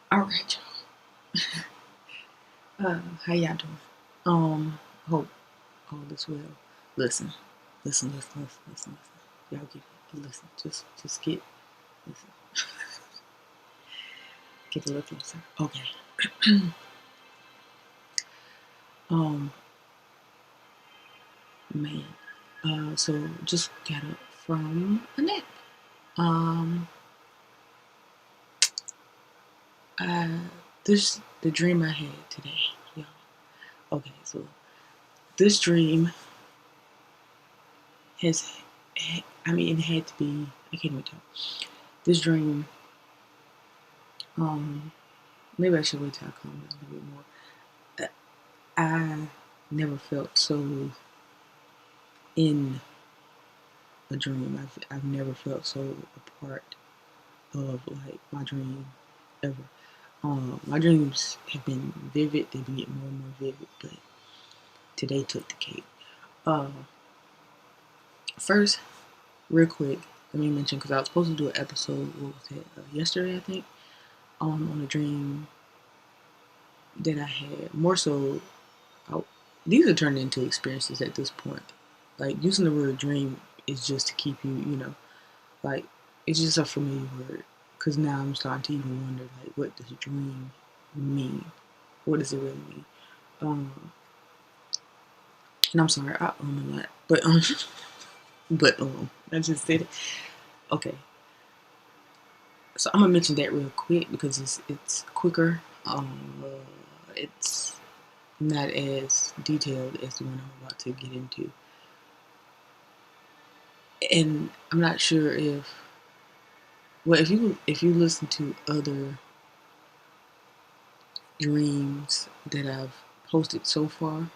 All right, y'all. How y'all doing? Hope all is well. Listen, listen. Y'all listen. Just listen. Get a little closer. Okay. um, man. So just got up from a nap. Um, I this the dream I had today, y'all. Okay, so this dream has, I mean, it had to be. I can't even talk. This dream, um, maybe I should wait till I calm down a little bit more. I never felt so in a dream. I've never felt so a part of like my dream ever. My dreams have been vivid. They've been getting more and more vivid, but today took the cake. Uh, First, real quick, let me mention because I was supposed to do an episode. What was it? Yesterday, I think. On a dream that I had. More so, I, these are turned into experiences at this point. Like using the word dream is just to keep you, like it's just a familiar word. Cause now I'm starting to even wonder, like, what does dream mean? What does it really mean? Um, and I'm sorry, I a lot, but I just said it. Okay, so I'm gonna mention that real quick because it's quicker. It's not as detailed as the one I'm about to get into, and I'm not sure if well if you listen to other dreams that I've posted so far,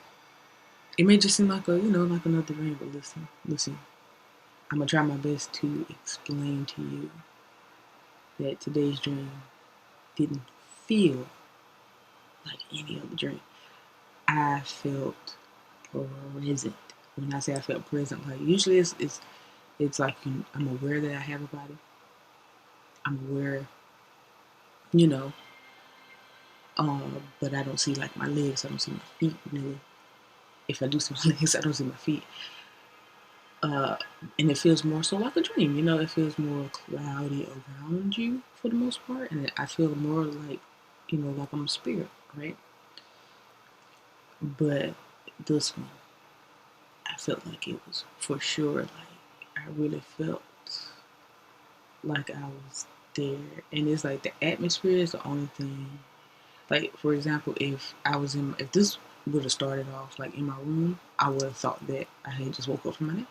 it may just seem like like another dream. But listen. I'm gonna try my best to explain to you that today's dream didn't feel like any other dream. I felt present. When I say I felt present, like usually it's like I'm aware that I have a body. I'm aware, you know, but I don't see like my legs. I don't see my feet really. If I do see my legs, I don't see my feet. Uh, and it feels more so like a dream. It feels more cloudy around you for the most part, and I feel more like, like I'm a spirit, right? But this one, I felt like it was for sure. Like I really felt like I was there, and it's like the atmosphere is the only thing. Like for example, if this would have started off like in my room, I would have thought that I had just woke up from my nap.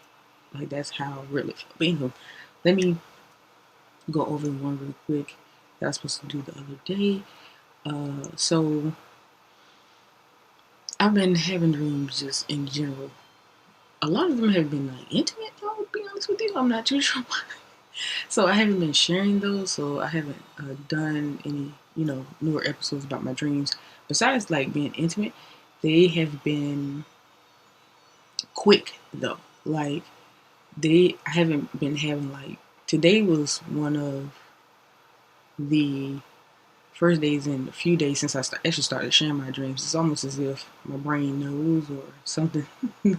Like that's how I really felt. But anyway, let me go over the one real quick that I was supposed to do the other day. So I've been having dreams just in general. A lot of them have been like intimate. I'll be honest with you. I'm not too sure why. So I haven't been sharing those. So I haven't done any, newer episodes about my dreams. Besides like being intimate, they have been quick though. Like I haven't been having like today was one of the first days in a few days since I actually started sharing my dreams. It's almost as if my brain knows or something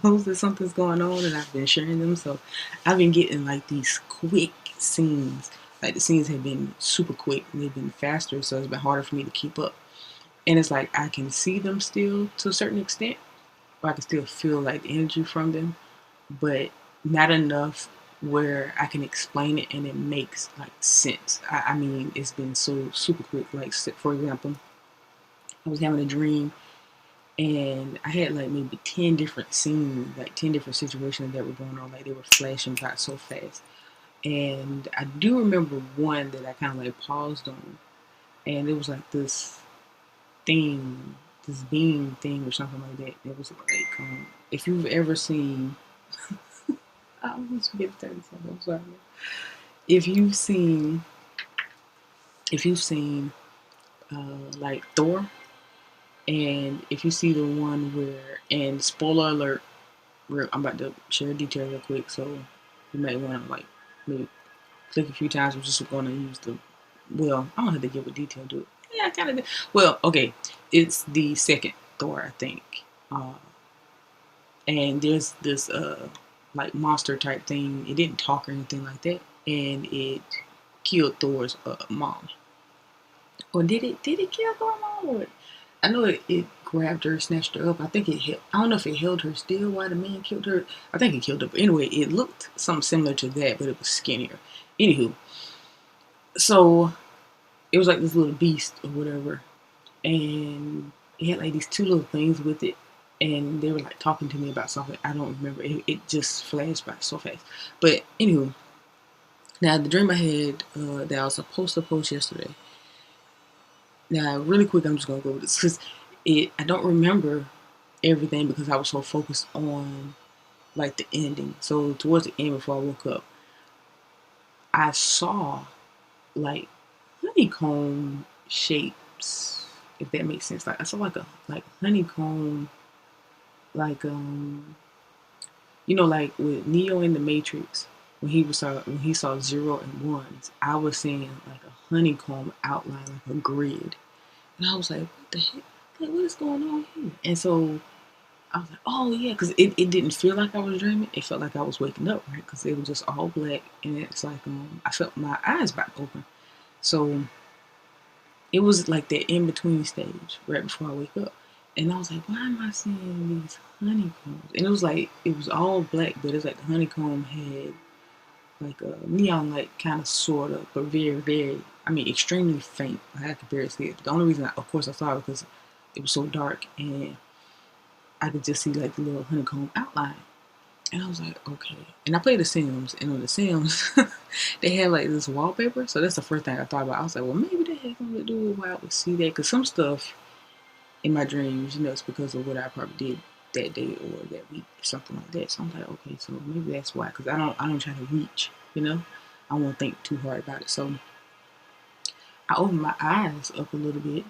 knows that something's going on, and I've been sharing them. So I've been getting like these quick scenes. Like the scenes have been super quick and they've been faster, so it's been harder for me to keep up. And it's like I can see them still to a certain extent, or I can still feel like the energy from them, but not enough where I can explain it and it makes like sense. I mean, it's been so super quick. Like for example, I was having a dream and I had like maybe 10 different scenes, like 10 different situations that were going on. Like they were flashing by so fast. And I do remember one that I kind of like paused on, and it was like this thing, this beam thing or something like that. It was like, if you've ever seen, I always forget to tell you something. I'm sorry. If you've seen, if you've seen, like Thor, and if you see the one where, and spoiler alert, I'm about to share a detail real quick, so you might want to like maybe click a few times. I'm just going to use the, well, I don't have to give a detail to it. Yeah, I kind of did. Well, okay, it's the second Thor, I think. Uh, and there's this like monster type thing. It didn't talk or anything like that, and it killed Thor's mom. Or did it? Did it kill Thor's mom? Or I know it grabbed her, snatched her up. I think it held. I don't know if it held her still while the man killed her. I think it killed her. But anyway, it looked something similar to that, but it was skinnier. Anywho, so it was like this little beast or whatever, and it had like these two little things with it, and they were like talking to me about something. I don't remember. It just flashed by so fast. But anywho, now the dream I had that I was supposed to post yesterday. Now, really quick, I'm just gonna go with this because I don't remember everything because I was so focused on like the ending. So towards the end, before I woke up, I saw like honeycomb shapes, if that makes sense. Like I saw like a like honeycomb, like like with Neo in the Matrix, when he saw zero and ones, I was seeing like a honeycomb outline, like a grid, and I was like, what the heck? Like, what is going on here? And so I was like, oh yeah, because it didn't feel like I was dreaming. It felt like I was waking up, right? Because it was just all black, and it's like I felt my eyes back open. So it was like that in between stage right before I wake up. And I was like, why am I seeing these honeycombs? And it was all black, but it's like the honeycomb had like a neon light kind of sort of, but very, very, I mean, extremely faint. I could barely see it. But the only reason, of course, I saw it because it was so dark and I could just see like the little honeycomb outline. And I was like, okay. And I played The Sims, and on The Sims, they had like this wallpaper. So that's the first thing I thought about. I was like, well, maybe they had something to do with why I would see that. Because some stuff in my dreams, it's because of what I probably did that day or that week or something like that. So I'm like, okay, so maybe that's why. Because I don't try to reach, I won't think too hard about it. So I opened my eyes up a little bit,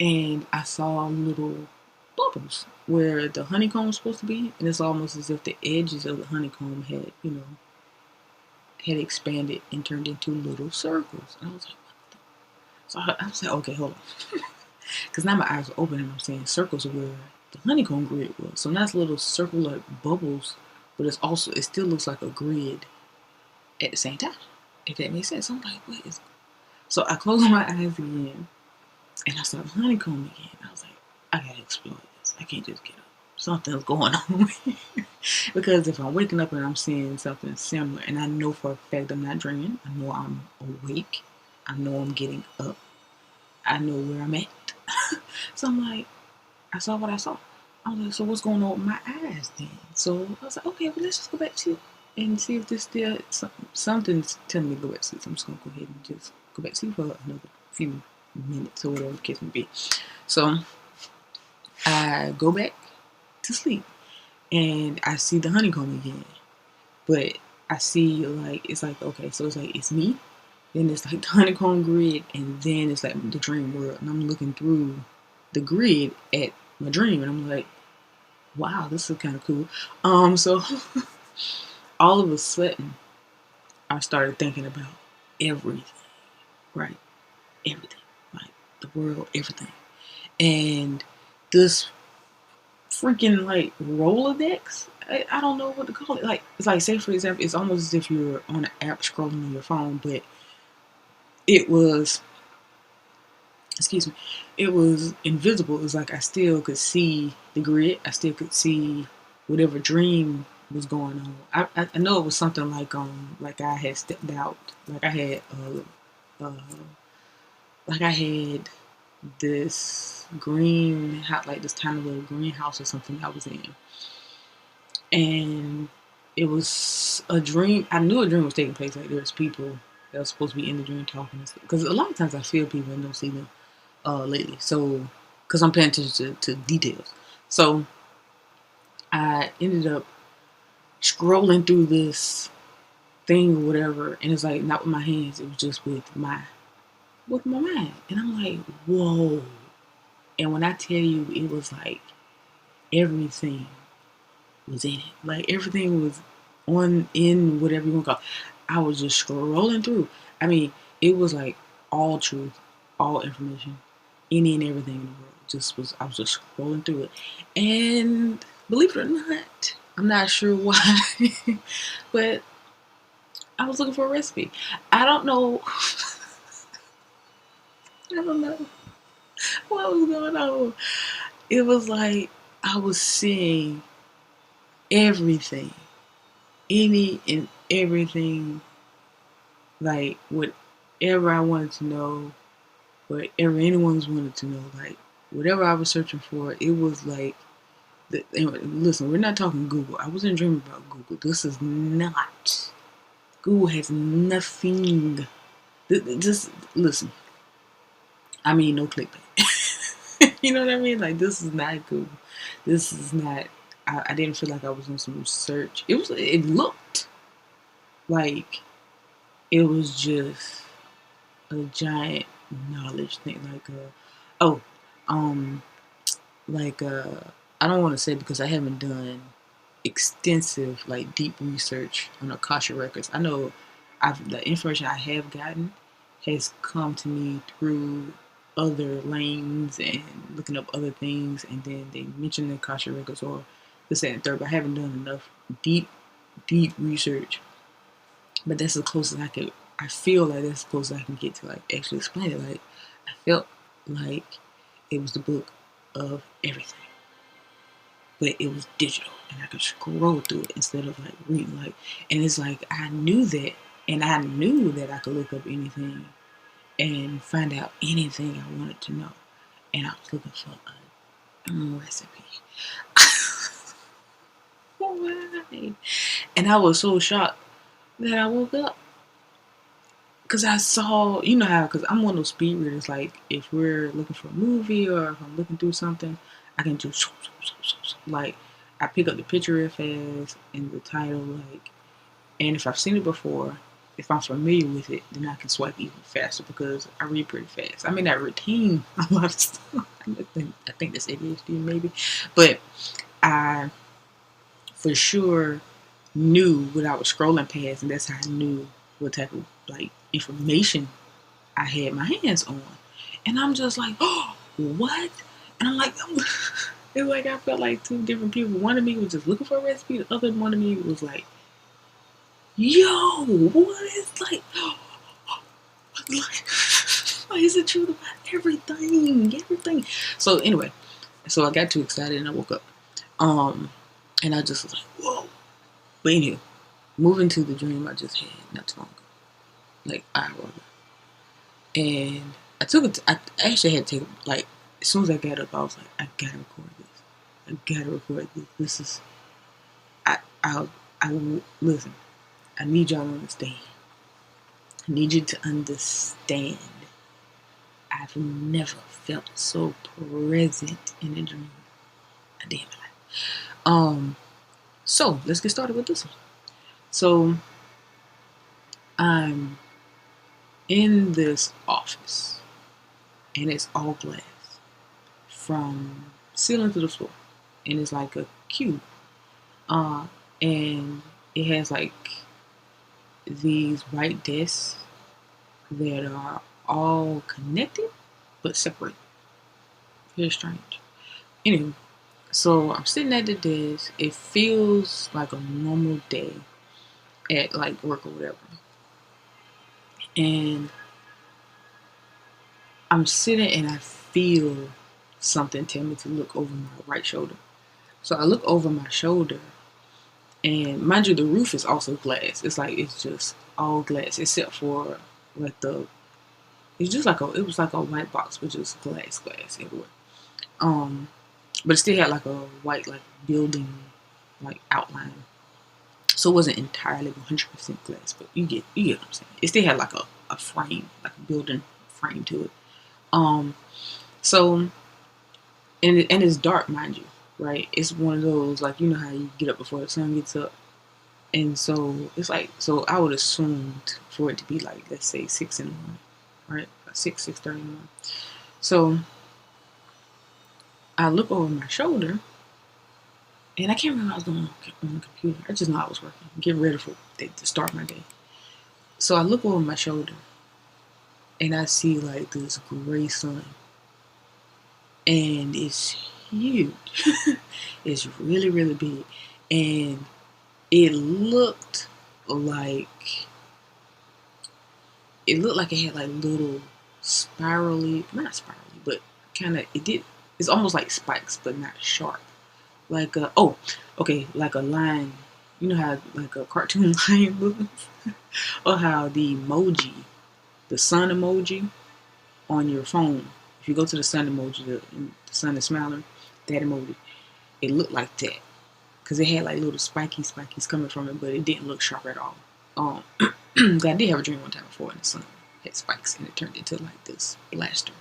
and I saw little bubbles where the honeycomb was supposed to be, and it's almost as if the edges of the honeycomb had expanded and turned into little circles. And I was like, what the? So I was like, okay, hold on. Because now my eyes are open and I'm seeing circles where the honeycomb grid was. So now it's little circular bubbles, but it still looks like a grid at the same time. If that makes sense. I'm like, what is? So I closed my eyes again and I saw the honeycomb again. I was like, I gotta explore this. I can't just get up. Something's going on. Because if I'm waking up and I'm seeing something similar, and I know for a fact I'm not dreaming, I know I'm awake, I know I'm getting up, I know where I'm at. So I'm like, I saw what I saw. I was like, so what's going on with my eyes then? So I was like, okay, well, let's just go back to and see if there's still something's telling me to go back to sleep. So I'm just gonna go ahead and just go back to sleep for another few minutes or whatever the case may be. So I go back to sleep and I see the honeycomb again. But I see like it's like okay, so it's like it's me, then it's like the honeycomb grid, and then it's like the dream world. And I'm looking through the grid at my dream and I'm like, wow, this is kinda cool. So all of a sudden I started thinking about everything, right? Everything. Like the world, everything. And this freaking like Rolodex. I don't know what to call it. Like it's like say for example, it's almost as if you're on an app scrolling on your phone, but it was excuse me, it was invisible. It was like I still could see the grid. I still could see whatever dream was going on. I know it was something like I had stepped out, like I had like I had this like this tiny little greenhouse or something I was in, and it was a dream. I knew a dream was taking place. Like there's people that were supposed to be in the dream talking and stuff. Because a lot of times I feel people and don't see them lately. So because I'm paying attention to details. So I ended up scrolling through this thing or whatever, and it's like not with my hands. It was just with my mind, and I'm like, whoa. And when I tell you, it was like everything was in it. Like everything was in whatever you want to call it. I was just scrolling through. I mean, it was like all truth. all information, any and everything in the world. I was just scrolling through it, and believe it or not, I'm not sure why, but I was looking for a recipe. I don't know. I don't know what was going on. It was like I was seeing everything, any and everything, like whatever I wanted to know, whatever anyone's wanted to know, like whatever I was searching for, it was like. Listen, we're not talking Google. I wasn't dreaming about Google. This is not. Google has nothing. Just listen. I mean, no clickbait. You know what I mean? Like, this is not Google. This is not. I didn't feel like I was doing some research. It was. It looked like it was just a giant knowledge thing. Like, oh, um, like, I don't want to say because I haven't done extensive, like, deep research on Akasha records. I know the information I have gotten has come to me through other lanes and looking up other things, and then they mention the Akasha records or this that, and third. But I haven't done enough deep research. But that's the closest I could. I feel like that's the closest I can get to like actually explain it. Like I felt like it was the book of everything, but it was digital and I could scroll through it instead of like reading. Like, and it's like I knew that, and I knew that I could look up anything and find out anything I wanted to know. And I was looking for a recipe. Why? And I was so shocked that I woke up. Because I saw, you know how, because I'm one of those speed readers, like, if we're looking for a movie or if I'm looking through something, I can just, like, I pick up the picture real fast and the title, like, and if I've seen it before, if I'm familiar with it, then I can swipe even faster because I read pretty fast. I may not retain a lot of stuff. I think that's ADHD maybe, but I for sure knew what I was scrolling past, and that's how I knew what type of like information I had my hands on. And I'm just like, oh, what? And I'm like, it's like I felt like two different people. One of me was just looking for a recipe. The other one of me was like, yo, what is like, like is it true about everything? So anyway, so I got too excited and I woke up. And I just was like, whoa. But anyway, moving to the dream I just had not too long ago, like an hour ago. And I took it. I actually had to take like as soon as I got up, I was like, I gotta record this. I gotta record this. This is. I listen. I need y'all to understand. I need you to understand. I've never felt so present in a dream. A damn life. So let's get started with this one. So I'm in this office, and it's all glass from ceiling to the floor, and it's like a cube, and it has like these white discs that are all connected but separate. Very strange. Anyway, so I'm sitting at the desk. It feels like a normal day at like work or whatever, and I'm sitting and I feel something tell me to look over my right shoulder. So I look over my shoulder, and mind you, the roof is also glass. It's like it's just all glass except for like it's just like it was like a white box, which is glass everywhere. But it still had like a white like building like outline. So it wasn't entirely 100% glass, but you get what I'm saying. It still had like a frame, like a building frame to it. So and it's dark, mind you, right? It's one of those like you know how you get up before the sun gets up, and so it's like so I would assume for it to be like let's say 6 in the morning, right? 6:30 in the morning. So I look over my shoulder, and I can't remember what I was doing on the computer. I just know I was working, getting ready to start my day. So I look over my shoulder, and I see like this gray sun, and it's huge. It's really, really big, and it looked like it had like little spirally, not spirally, but kind of it did. It's almost like spikes, but not sharp. Like okay, like a line. You know how like a cartoon line looks, or how the sun emoji on your phone. If you go to the sun emoji, the sun is smiling, that emoji, it looked like that because it had like little spikies coming from it, but it didn't look sharp at all. I did have a dream one time before, and the sun had spikes, and it turned into like this blaster,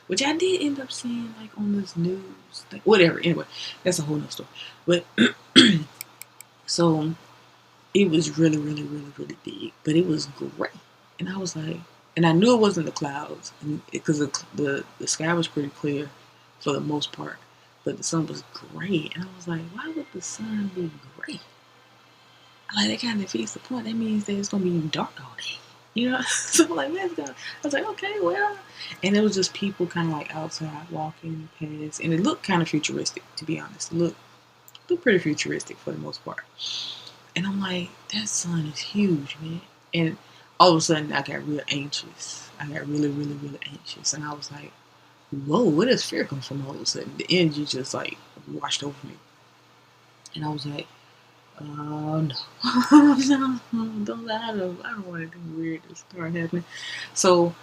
which I did end up seeing like on this news thing. Whatever. Anyway, that's a whole nother story. But so it was really, really, really, really big, but it was gray, and I was like, and I knew it wasn't the clouds, because the sky was pretty clear for the most part, but the sun was gray, and I was like, why would the sun be gray? Like that kind of defeats the point. That means that it's gonna be dark all day. You know? So I'm like, let's go. I was like, okay, well. And it was just people kind of like outside walking past. And it looked kind of futuristic, to be honest. It looked pretty futuristic for the most part. And I'm like, that sun is huge, man. And all of a sudden, I got real anxious. I got really, really, really anxious. And I was like, whoa, where does fear come from all of a sudden? The energy just like washed over me. And I was like, oh no. I don't want anything weird to start happening. So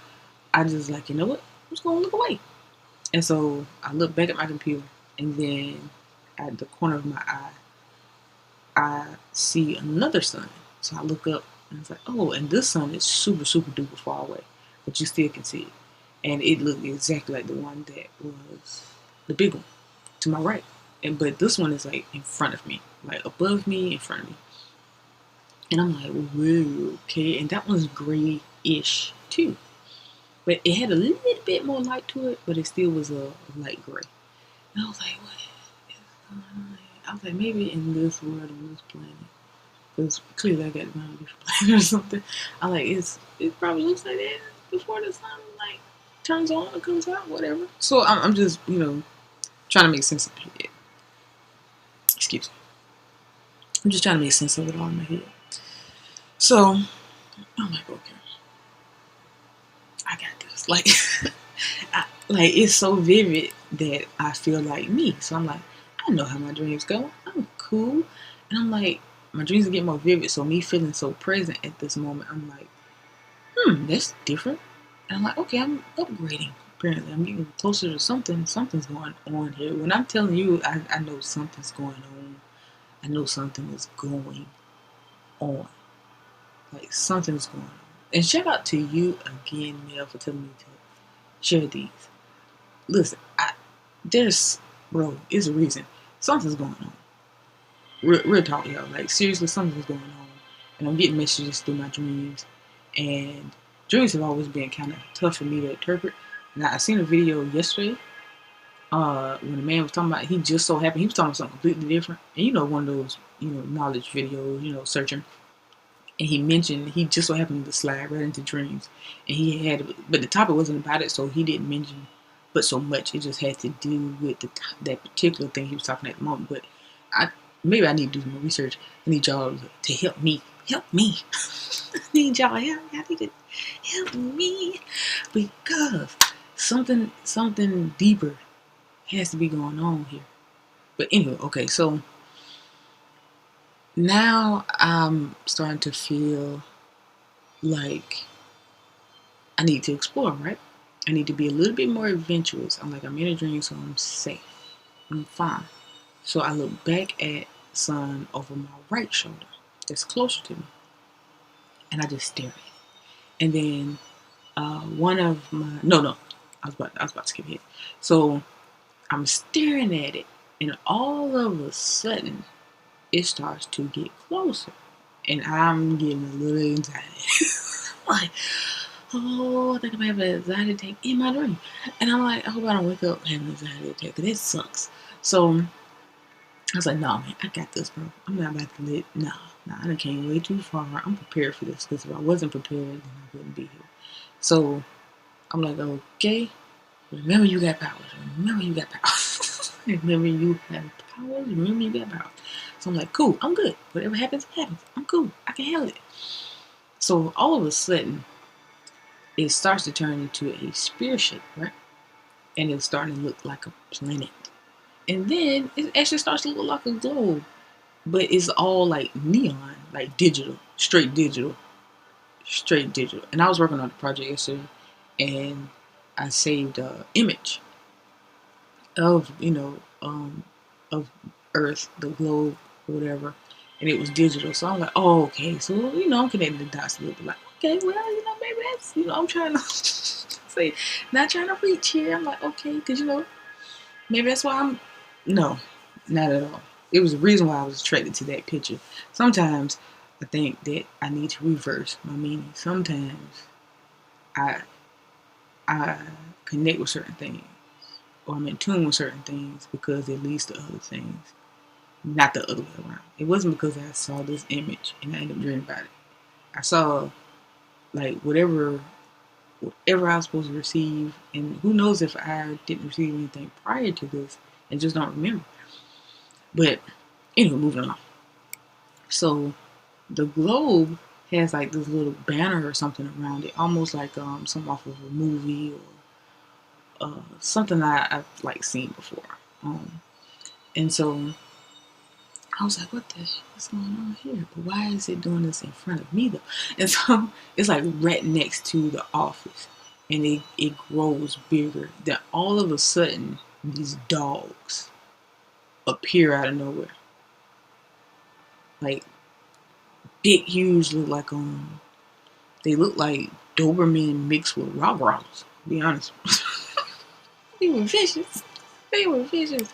I just like, you know what? I'm just gonna look away. And so I look back at my computer, and then at the corner of my eye, I see another sun. So I look up, and it's like, oh, and this sun is super, super duper far away, but you still can see it. And it looked exactly like the one that was the big one to my right. But this one is like in front of me, like above me, in front of me. And I'm like, whoa, okay. And that one's gray-ish too. But it had a little bit more light to it, but it still was a light gray. And I was like, what is going on? I was like, maybe in this world, on this planet, because clearly I got to be on a different planet or something. I like, it probably looks like that before the sun like turns on or comes out, whatever. So I'm just, trying to make sense of it. Excuse me. I'm just trying to make sense of it all in my head. So, I'm like, okay, I got this. Like, it's so vivid that I feel like me. So I'm like, I know how my dreams go. I'm cool. And I'm like, my dreams get more vivid. So me feeling so present at this moment, I'm like, that's different. And I'm like, okay, I'm upgrading. Apparently, I'm getting closer to something. Something's going on here. When I'm telling you, I know something's going on. I know something is going on. Like, something's going on. And shout out to you again, Mel, for telling me to share these. Listen, it's a reason. Something's going on. Real talk, y'all. Like, seriously, something's going on. And I'm getting messages through my dreams. And dreams have always been kind of tough for me to interpret. Now, I seen a video yesterday when the man was talking about, he just so happened, he was talking about something completely different. And one of those, knowledge videos, searching. And he mentioned, he just so happened to slide right into dreams. And but the topic wasn't about it, so he didn't mention but so much. It just had to do with that particular thing he was talking at the moment. But maybe I need to do more research. I need y'all to help me. Help me. I need y'all help. I need to help me. Because something deeper has to be going on here. But anyway, okay, so now I'm starting to feel like I need to explore, right? I need to be a little bit more adventurous. I'm in a dream, so I'm safe. I'm fine. So I look back at sun over my right shoulder that's closer to me, and I just stare at it. And then one of my I was about to skip ahead. So I'm staring at it, and all of a sudden it starts to get closer, and I'm getting a little anxiety. Like, oh, I think I might have an anxiety attack in my dream. And I'm like, I hope I don't wake up having an anxiety attack, because it sucks. So I was like, nah, man, I got this, bro. I'm not about to I came way too far. I'm prepared for this, because if I wasn't prepared, then I wouldn't be here. So I'm like, okay, remember you got powers. Remember you got powers. Remember you have powers. Remember you got powers. So I'm like, cool, I'm good. Whatever happens, happens. I'm cool. I can handle it. So all of a sudden, it starts to turn into a spear shape, right? And it's starting to look like a planet. And then it actually starts to look like a globe. But it's all like neon, like digital, straight digital, straight digital. And I was working on the project yesterday, and I saved an image of of Earth, the globe, whatever, and it was digital. So I'm like, oh, okay. So I'm connecting the dots a little bit. Like, okay, well, maybe that's I'm trying to say, not trying to reach here. I'm like, okay, because maybe that's why I'm. No, not at all. It was the reason why I was attracted to that picture. Sometimes I think that I need to reverse my meaning. Sometimes I I connect with certain things, or I'm in tune with certain things because it leads to other things, not the other way around. It wasn't because I saw this image and I ended up dreaming about it. I saw like whatever I was supposed to receive, and who knows if I didn't receive anything prior to this and just don't remember. But anyway, moving on. So the globe has like this little banner or something around it, almost like something off of a movie or something I've like seen before. And so I was like, what the heck is going on here? But why is it doing this in front of me though? And so it's like right next to the office, and it grows bigger. Then all of a sudden these dogs appear out of nowhere, like big, huge, look like they look like Doberman mixed with Rottweilers. To be honest, they were vicious. They were vicious.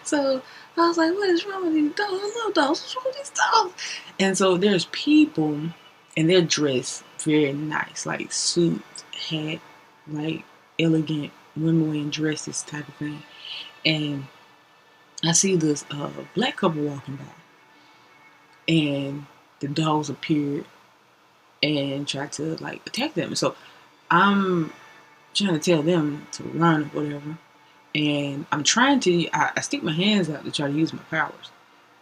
So I was like, what is wrong with these dogs? I love dogs. What's wrong with these dogs? And so there's people, and they're dressed very nice, like suits, hat, like elegant women wearing dresses type of thing. And I see this black couple walking by, and the dogs appeared and tried to like attack them. So I'm trying to tell them to run or whatever. And I'm trying to, I stick my hands out to try to use my powers.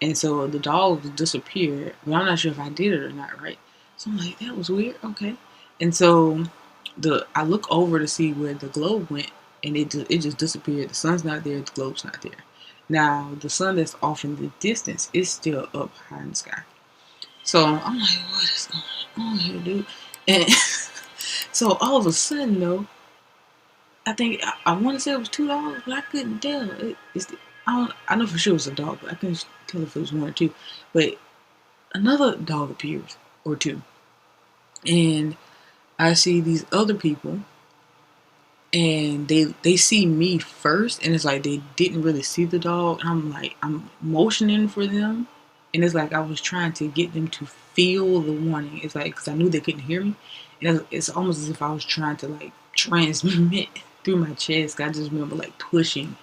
And so the dogs disappeared, but I'm not sure if I did it or not, right? So I'm like, that was weird, okay. And so I look over to see where the globe went, and it just disappeared. The sun's not there, the globe's not there. Now, the sun that's off in the distance is still up high in the sky. So I'm like, what is going on here, dude? And so all of a sudden, though, I think I want to say it was $2, but I couldn't tell. I know for sure it was a dog, but I couldn't tell if it was one or two. But another dog appears, or two, and I see these other people, and they see me first, and it's like they didn't really see the dog. And I'm motioning for them, and it's like I was trying to get them to feel the warning. It's like because I knew they couldn't hear me, and it's almost as if I was trying to like transmit through my chest. I just remember like pushing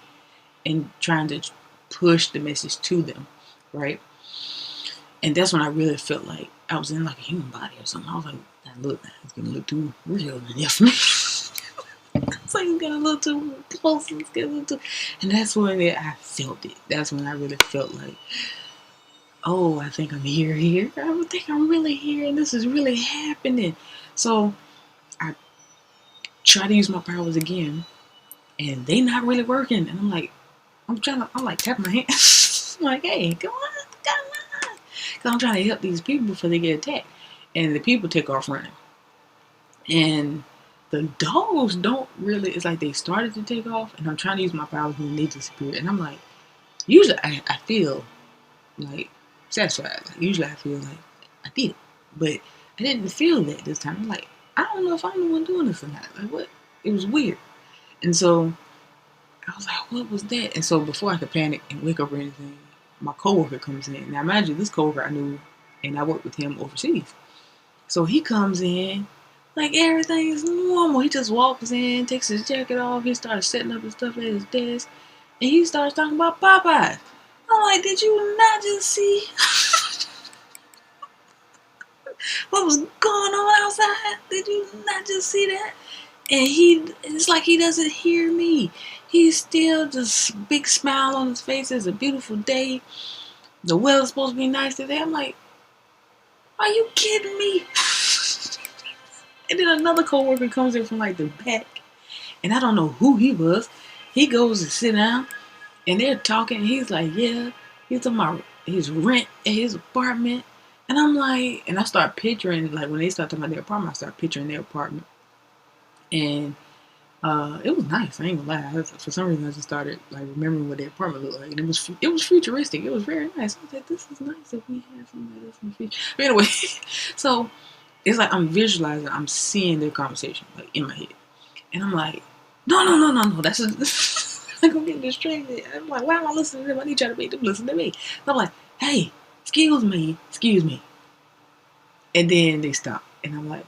and trying to push the message to them, right? And that's when I really felt like I was in like a human body or something. I was like, look, it's gonna look too real in there for me. It's like it's getting a little too close. It's getting a little too, and that's when I felt it. That's when I really felt like, oh, I think I'm here. I think I'm really here, and this is really happening. So I try to use my powers again, and they not really working. And I'm like tapping my hands. I'm like, hey, come on. Because I'm trying to help these people before they get attacked. And the people take off running. And the dogs don't really, it's like they started to take off, and I'm trying to use my powers and they disappear. And I'm like, usually I feel like satisfied. Like, usually I feel like I did it. But I didn't feel that this time. I'm like, I don't know if I'm the one doing this or not. Like, what? It was weird. And so I was like, what was that? And so before I could panic and wake up or anything, my coworker comes in. Now imagine this coworker I knew, and I worked with him overseas. So he comes in, like everything is normal. He just walks in, takes his jacket off, he starts setting up his stuff at his desk, and he starts talking about Popeyes. I'm like, did you not just see what was going on outside? Did you not just see that? And it's like he doesn't hear me. He's still just big smile on his face. It's a beautiful day. The weather's supposed to be nice today. I'm like, are you kidding me? And then another coworker comes in from like the back, and I don't know who he was. He goes to sit down, and they're talking. And he's like, yeah, he's talking about his rent at his apartment. And I'm like, and I start picturing, like when they start talking about their apartment, I start picturing their apartment. And it was nice. I ain't gonna lie. For some reason, I just started like remembering what their apartment looked like, and it was futuristic. It was very nice. I was like, this is nice if we have something like this in the future. But anyway, so it's like I'm visualizing, I'm seeing their conversation like in my head, and I'm like, no. That's I'm gonna get distracted. I'm like, why am I listening to them? I need y'all to make them listen to me. And I'm like, hey, excuse me. And then they stop, and I'm like,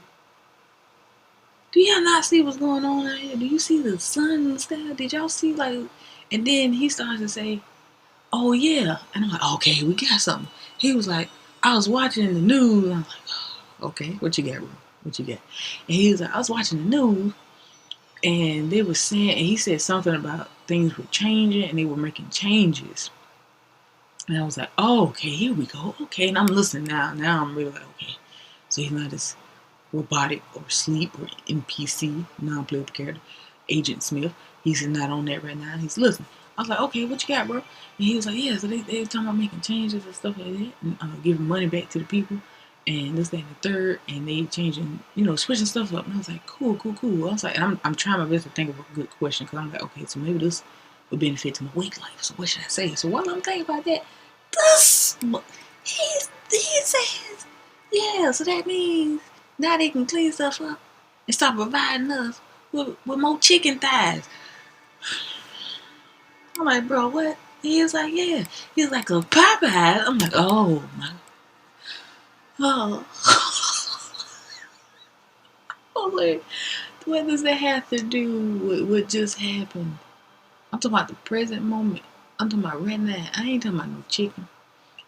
do y'all not see what's going on out here? Do you see the sun and the sky? Did y'all see like? And then he starts to say, oh yeah, and I'm like, okay, we got something. He was like, I was watching the news. And I'm like, oh, okay, what you got, bro? What you got? And he was like, I was watching the news, and they were saying, and he said something about things were changing, and they were making changes. And I was like, oh, okay, here we go. Okay, and I'm listening now. Now I'm really like, okay, so he's not as robotic or sleep or NPC, non-playable character, Agent Smith. He's not on that right now. He's listening. I was like, okay, what you got, bro? And he was like, yeah, so they were talking about making changes and stuff like that, and giving money back to the people, and this, that, and the third, and they changing, switching stuff up. And I was like, cool. I was like, and I'm trying my best to think of a good question, because I'm like, okay, so maybe this would benefit to my wake life. So what should I say? So while I'm thinking about that, he says, yeah, so that means now they can clean stuff up and start providing us with more chicken thighs. I'm like, bro, what? He was like, yeah. He was like, a Popeye. I'm like, oh my. Oh. I'm like, what does that have to do with what just happened? I'm talking about the present moment. I'm talking about right now. I ain't talking about no chicken.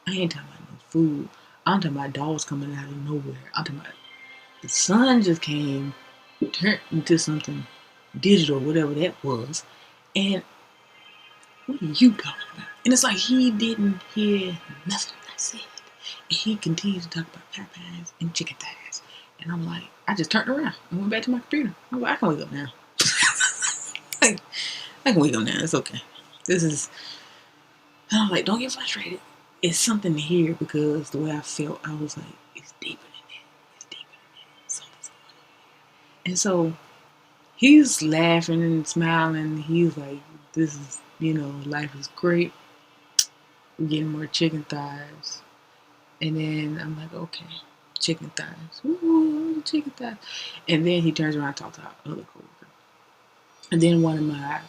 I ain't talking about no food. I'm talking about dogs coming out of nowhere. I'm talking about the sun just came, turned into something digital, whatever that was. And what are you talking about? And it's like he didn't hear nothing I said. And he continued to talk about Popeyes and chicken thighs. And I'm like, I just turned around and went back to my computer. I'm like, I can wake up now. Like, I can wake up now. It's okay. And I'm like, don't get frustrated. It's something to hear, because the way I felt, I was like, it's deeper than that. It's deeper than that. Something's going on. And so he's laughing and smiling. He's like, this is, life is great. We're getting more chicken thighs. And then I'm like, okay, chicken thighs. Ooh, chicken thighs. And then he turns around and talks to our other coworker. And then one of my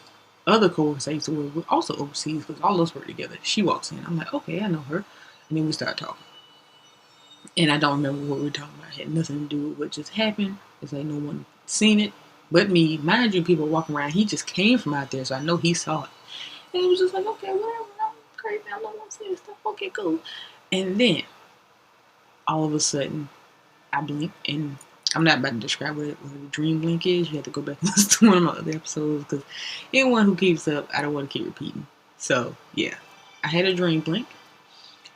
other coworkers I used to work with, also overseas, because all of us work together, she walks in. I'm like, okay, I know her. And then we start talking. And I don't remember what we were talking about. It had nothing to do with what just happened. It's like no one seen it but me. Mind you, people walking around. He just came from out there, so I know he saw it. And it was just like, okay, whatever. I'm crazy. I don't want to see this stuff. Okay, cool. And then, all of a sudden, I blink. And I'm not about to describe what a dream blink is. You have to go back and listen to one of my other episodes, because anyone who keeps up, I don't want to keep repeating. So, yeah. I had a dream blink.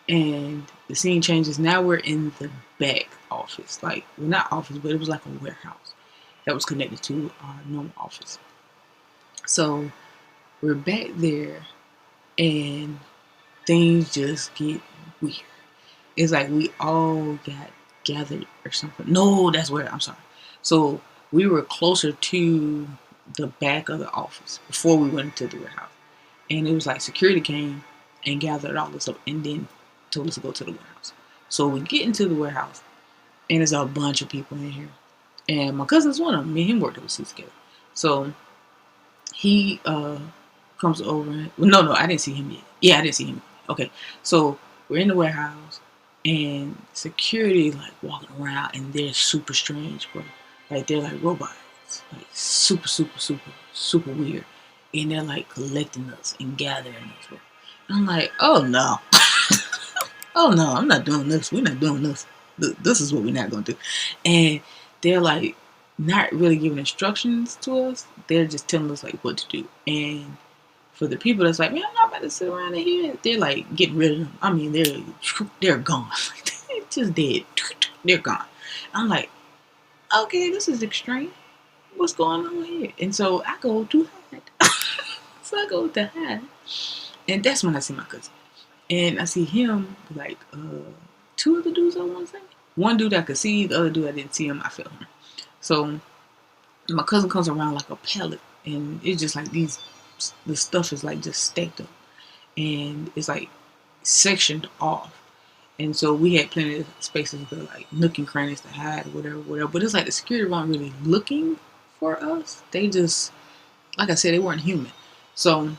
And the scene changes. Now we're in the back office. Like, well, not office, but it was like a warehouse that was connected to our normal office. So we're back there, and things just get weird. It's like we all got gathered or something. No, that's where, I'm sorry. So we were closer to the back of the office before we went into the warehouse. And it was like security came and gathered all this up, and then told us to go to the warehouse. So we get into the warehouse, and there's a bunch of people in here. And my cousin's one of them. Me and him worked overseas together. So he comes over. No, I didn't see him yet. Yeah, I didn't see him. Okay, so we're in the warehouse, and security like walking around, and they're super strange, bro. Like, they're like robots, like super weird. And they're like collecting us and gathering us, bro. And I'm like, oh no. Oh no, I'm not doing this. We're not doing this. This is what we're not going to do. And they're like not really giving instructions to us. They're just telling us like what to do. And for the people that's like, man, I'm not about to sit around in here, they're like getting rid of them. I mean, they're gone. They're just dead. They're gone. I'm like, okay, this is extreme. What's going on here? And so I go to hide. So I go to hide. And that's when I see my cousin. And I see him like two other dudes I want to say. One dude I could see, the other dude I didn't see him, I felt him. So my cousin comes around like a pallet, and it's just like the stuff is like just stacked up, and it's like sectioned off. And so we had plenty of spaces to like nook and crannies to hide, whatever, whatever. But it's like the security weren't really looking for us. They just, like I said, they weren't human. So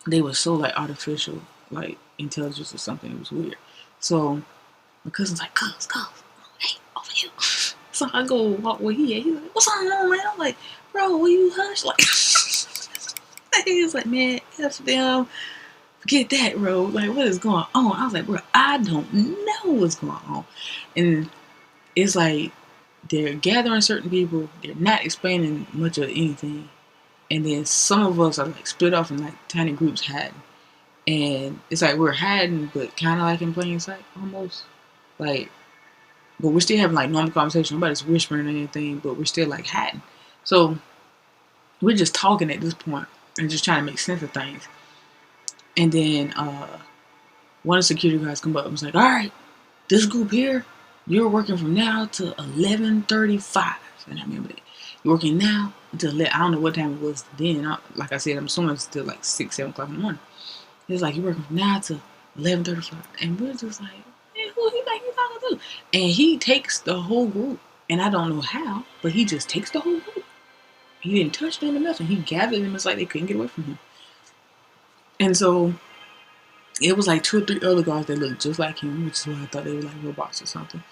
they were so like artificial, like intelligence or something. It was weird. So my cousin's like, cuz, hey, over here. So I go walk where he at. He's like, what's on, man? I'm like, bro, will you hush? Like, he's like, man, F them. Forget that, bro. Like, what is going on? I was like, bro, I don't know what's going on. And it's like, they're gathering certain people. They're not explaining much of anything. And then some of us are like split off in like tiny groups hiding. And it's like we're hiding, but kind of like in plain sight almost. Like, but we're still having like normal conversation. Nobody's whispering or anything, but we're still like hiding. So we're just talking at this point and just trying to make sense of things. And then one of the security guards come up and was like, all right, this group here, you're working from now to 11:35. And I remember that. You're working now until, I don't know what time it was then. Like I said, I'm assuming it's still like 6, 7 o'clock in the morning. It's like, you're working from now to 11:35. And we're just like, hey, who he think he's talking to? And he takes the whole group. And I don't know how, but he just takes the whole group. He didn't touch them or nothing. He gathered them. It's like they couldn't get away from him. And so it was like 2 or 3 other guards that looked just like him, which is why I thought they were like robots or something.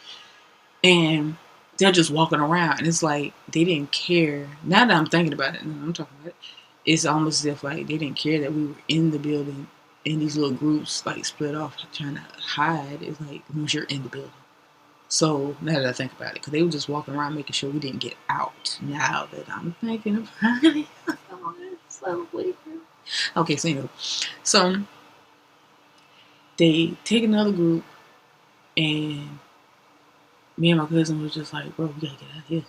And they're just walking around, and it's like they didn't care. Now that I'm thinking about it, and I'm talking about it, it's almost as if like they didn't care that we were in the building, in these little groups like split off trying to hide. It's like once you're in the building. So now that I think about it, because they were just walking around making sure we didn't get out. Now that I'm thinking about it, oh, it's so weird. Okay, so anyway, so they take another group, and me and my cousin was just like, bro, we gotta get out of here.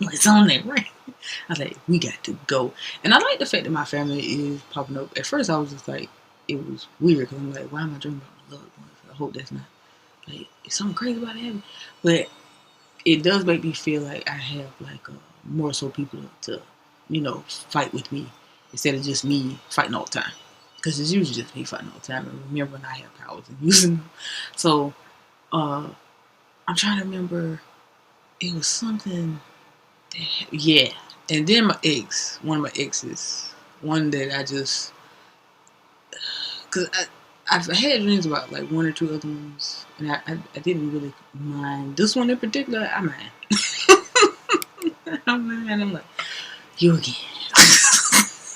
It's on there, right? I was like, we got to go. And I like the fact that my family is popping up. At first, I was just like, it was weird, because I'm like, why am I dreaming about my loved ones? I hope that's not, like, is something crazy about it happening? But it does make me feel like I have, like, more so people to, fight with me, instead of just me fighting all the time. Because it's usually just me fighting all the time, and remembering I have powers and using them. So, I'm trying to remember, it was something that, yeah. And then one of my exes, one that I just, because I've had dreams about like 1 or 2 other ones, and I didn't really mind. This one in particular, I mind. I mind. I'm like, you again.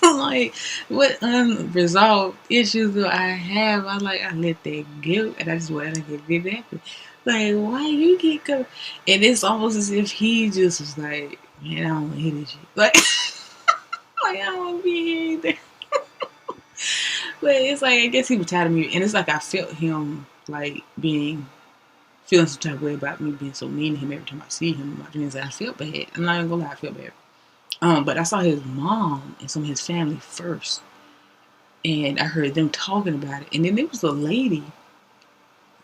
Like, what unresolved issues do I have? I let that go, and I just want to get rid of it. Like, why you keep coming? And it's almost as if he just was like, man, I don't want to hear this shit. Like, like I don't want to be here either. But it's like, I guess he was tired of me, and it's like I felt him like feeling some type of way about me being so mean to him every time I see him in my dreams. And I felt bad. I'm not even gonna lie, I felt bad. But I saw his mom and some of his family first, and I heard them talking about it. And then there was a lady.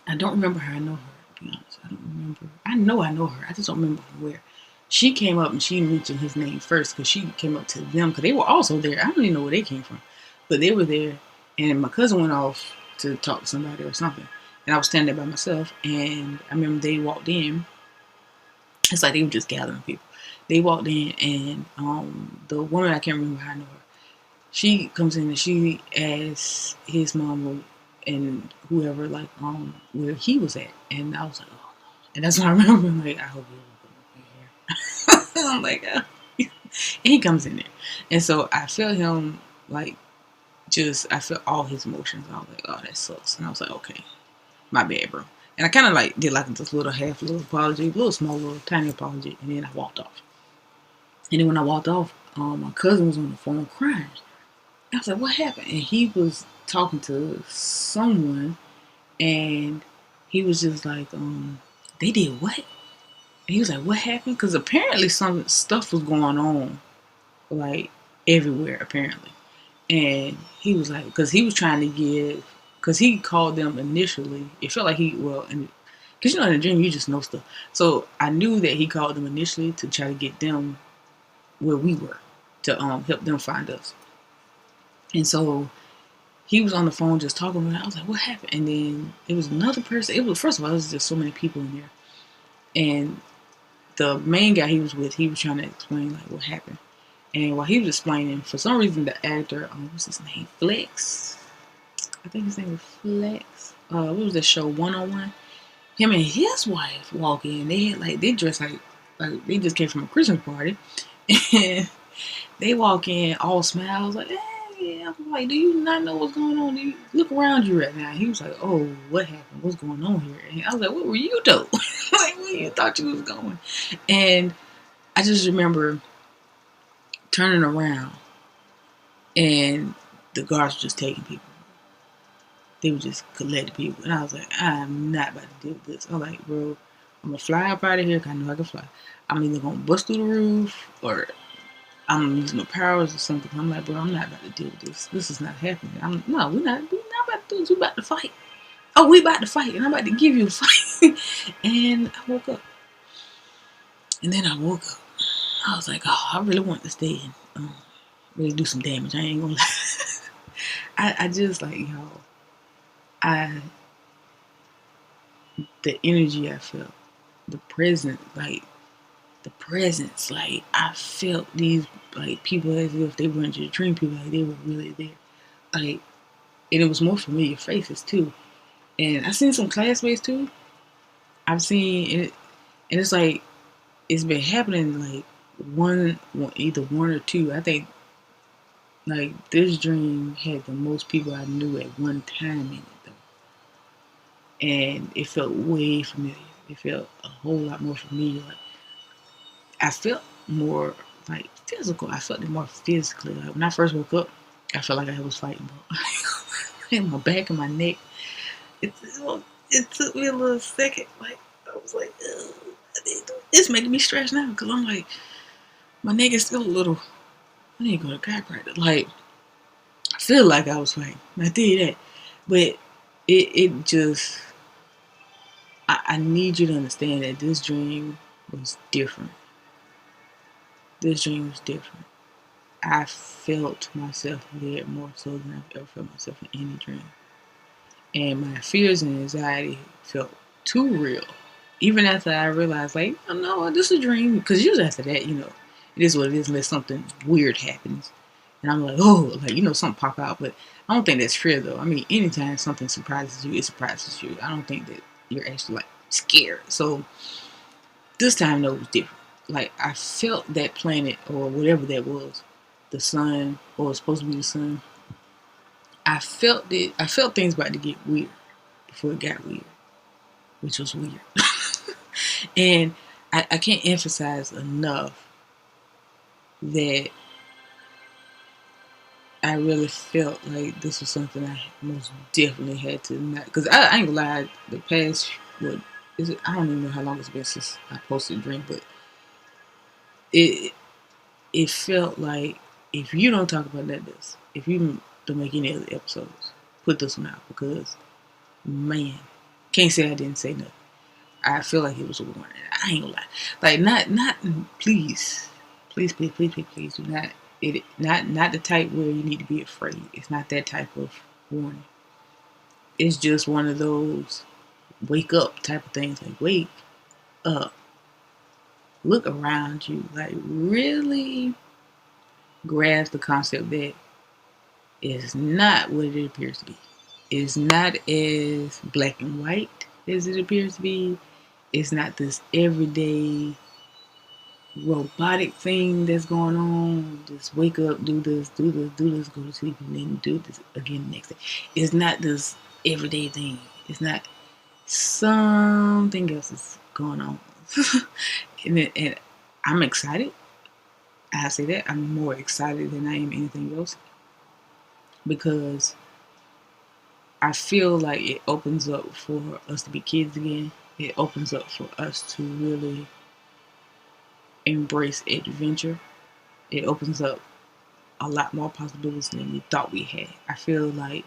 I don't remember her. I know her, to be honest. I don't remember. I know her. I just don't remember from where. She came up and she mentioned his name first, because she came up to them, because they were also there. I don't even know where they came from, but they were there. And my cousin went off to talk to somebody or something, and I was standing there by myself. And I remember they walked in. It's like they were just gathering people. They walked in, and the woman, I can't remember how I know her, she comes in and she asks his mom and whoever, like, where he was at. And I was like, oh no. And that's what I remember. I'm like, I hope you don't come here. I'm like, oh. And he comes in there. And so I felt him, like, I felt all his emotions. I was like, oh, that sucks. And I was like, okay, my bad, bro. And I kind of like did like this little apology, little small, little tiny apology, and then I walked off. And then when I walked off, my cousin was on the phone crying. I was like, "What happened?" And he was talking to someone, and he was just like, "They did what?" And he was like, "What happened?" Because apparently some stuff was going on, like everywhere apparently. And he was like, because he was trying to give, because he called them initially. It felt like and because in the dream you just know stuff. So I knew that he called them initially to try to get them where we were, to help them find us. And so he was on the phone just talking about it. I was like, "What happened?" And then it was another person. It was, first of all, it was just so many people in there. And the main guy he was with, he was trying to explain like what happened. And while he was explaining, for some reason the actor, what's his name? Flex. I think his name was Flex. What was the show? 101. Him and his wife walk in. They dress like they just came from a Christmas party, and they walk in all smiles like, "Hey." I'm like, "Do you not know what's going on? Do you look around you right now?" He was like, "Oh, what happened? What's going on here?" And I was like, "What were you doing? Like, where you thought you was going?" And I just remember turning around, and the guards were just taking people. They were just collecting people. And I was like, "I'm not about to deal with this." I'm like, "Bro, I'm going to fly up out of here because I know I can fly. I'm either going to bust through the roof or I'm going to use my powers or something." I'm like, "Bro, I'm not about to deal with this. This is not happening. No, we're not about to do this. We're about to fight. Oh, we about to fight, and I'm about to give you a fight." And I woke up. And then I woke up. I was like, "Oh, I really want to stay and really do some damage. I ain't going to lie." I just like, I the energy I felt, the presence, like I felt these like people as if they weren't just dream people, like they were really there. Like, and it was more familiar faces too. And I seen some classmates too. I've seen it, and it's like it's been happening like either one or two. I think like this dream had the most people I knew at one time in it though, and it felt way familiar. It felt a whole lot more familiar. Like, I felt more like physical. I felt it more physically. Like when I first woke up, I felt like I was fighting, bro. In my back and my neck. It, it took me a little second. Like I was like, ugh. It's making me stressed now because I'm like, my neck is still a little. I need to go to chiropractor. Like I feel like I was fighting. I did that, but it just. I need you to understand that this dream was different. This dream was different. I felt myself there more so than I've ever felt myself in any dream. And my fears and anxiety felt too real. Even after I realized, like, "Oh, no, this is a dream." Because usually after that, it is what it is unless something weird happens. And I'm like, "Oh," like, something pop out. But I don't think that's fear, though. I mean, anytime something surprises you, it surprises you. I don't think that you're actually, like, scared. So this time, though, it was different. Like, I felt that planet or whatever that was, the sun, or it's supposed to be the sun. I felt it. I felt things about to get weird before it got weird, which was weird. And I can't emphasize enough that I really felt like this was something I most definitely had to not. Because I ain't gonna lie, the past, what is it? I don't even know how long it's been since I posted a dream, but it it felt like if you don't talk about this, if you don't make any other episodes, put this one out because man, can't say I didn't say nothing. I feel like it was a warning. I ain't gonna lie. Like not please, please do not not the type where you need to be afraid. It's not that type of warning. It's just one of those wake up type of things. Like wake up. Look around you. Like really grasp the concept that it's not what it appears to be. It's not as black and white as it appears to be. It's not this everyday robotic thing that's going on. Just wake up, do this, go to sleep, and then do this again the next day. It's not this everyday thing. It's not. something else is going on. And I'm excited. I say that I'm more excited than I am anything else because I feel like it opens up for us to be kids again. It opens up for us to really embrace adventure. It opens up a lot more possibilities than we thought we had. I feel like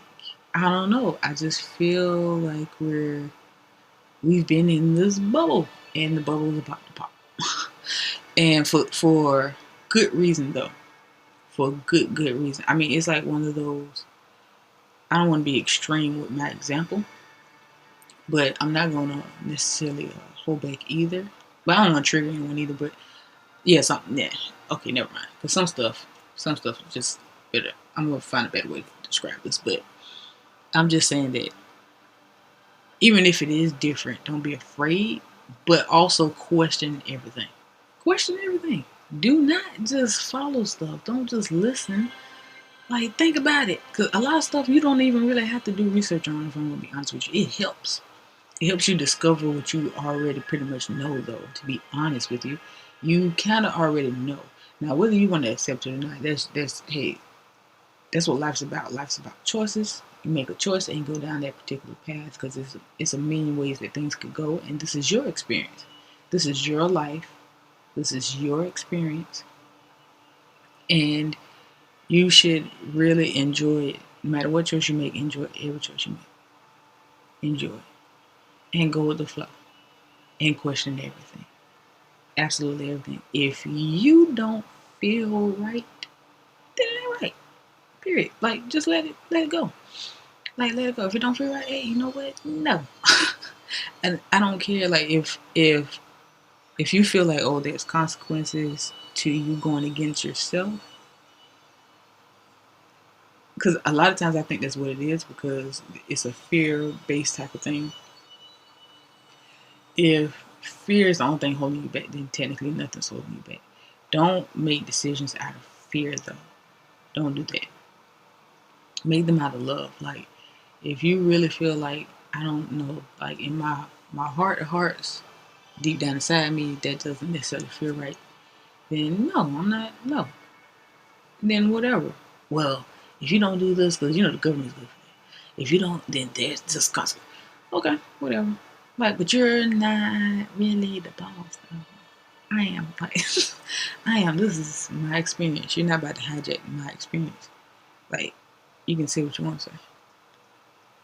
I don't know. I just feel like we've been in this bubble, and the bubble is about to pop, and for good reason though. For good reason. I mean, it's like one of those. I don't want to be extreme with my example, but I'm not gonna necessarily hold back either. But I don't want to trigger anyone either. But yeah, something. Yeah. Okay, never mind. Because some stuff is just better. I'm gonna find a better way to describe this. But I'm just saying that even if it is different, don't be afraid, but also question everything. Question everything. Do not just follow stuff. Don't just listen. Like, think about it. Because a lot of stuff you don't even really have to do research on, if I'm going to be honest with you. It helps. It helps you discover what you already pretty much know, though, to be honest with you. You kind of already know. Now, whether you want to accept it or not, hey, that's what life's about. Life's about choices. You make a choice and go down that particular path because it's a million ways that things could go, and this is your experience. This is your life. This is your experience, and you should really enjoy it. No matter what choice you make, enjoy every choice you make. Enjoy it and go with the flow and question everything. Absolutely everything. If you don't feel right, then it ain't right. Period. Like, just let it go. Like, let it go. If it don't feel right, hey, you know what? No. And I don't care. Like, if you feel like, oh, there's consequences to you going against yourself, because a lot of times I think that's what it is, because it's a fear-based type of thing. If fear is the only thing holding you back, then technically nothing's holding you back. Don't make decisions out of fear, though. Don't do that. Make them out of love. Like, if you really feel like, I don't know, like in my heart of hearts, deep down inside me, that doesn't necessarily feel right, then no, I'm not, no. Then whatever. Well, if you don't do this, because the government's good for that. If you don't, then there's just consequence. Okay, whatever. Like, but you're not really the boss, though. I am. Like, I am. This is my experience. You're not about to hijack my experience. Like, you can say what you want to say.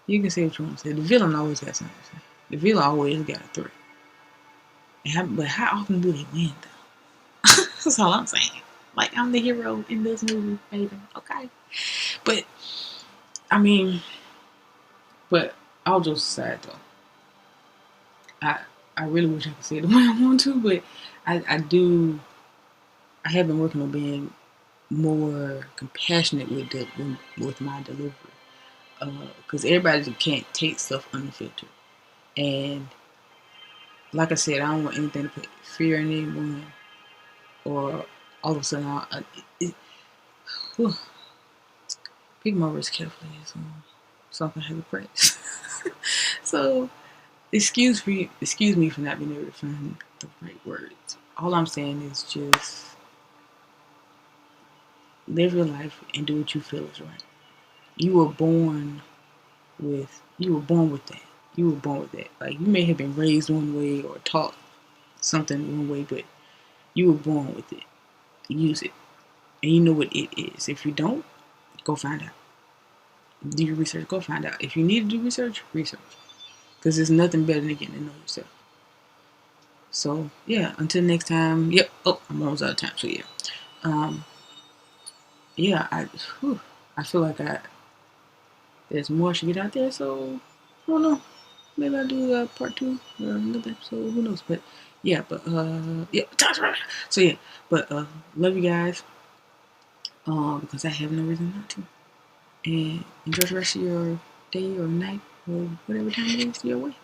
You can say what you want to say. The villain always got something to say. The villain always got a threat. But how often do they win, though? That's all I'm saying. Like, I'm the hero in this movie, baby. Okay. But, I mean, but all jokes aside, though, I really wish I could say it the way I want to, but I have been working on being more compassionate with my delivery, because everybody can't take stuff unfiltered, and like I said, I don't want anything to put fear in anyone, or all of a sudden pick my words carefully, so I can have a praise. So excuse me for not being able to find the right words. All I'm saying is just live your life and do what you feel is right. You were born with that. You were born with that. Like, you may have been raised one way or taught something one way, but you were born with it. Use it. And you know what it is. If you don't, go find out. Do your research, go find out. If you need to do research. Because there's nothing better than getting to know yourself. So, yeah, until next time. Yep. Oh, I'm almost out of time. So, yeah. Yeah, I feel like there's more I should get out there. So, I don't know. Maybe I'll do part 2 or another episode. Who knows? But, yeah. Yeah. So, yeah. But, love you guys. Because I have no reason not to. And enjoy the rest of your day or night or whatever time it is your way.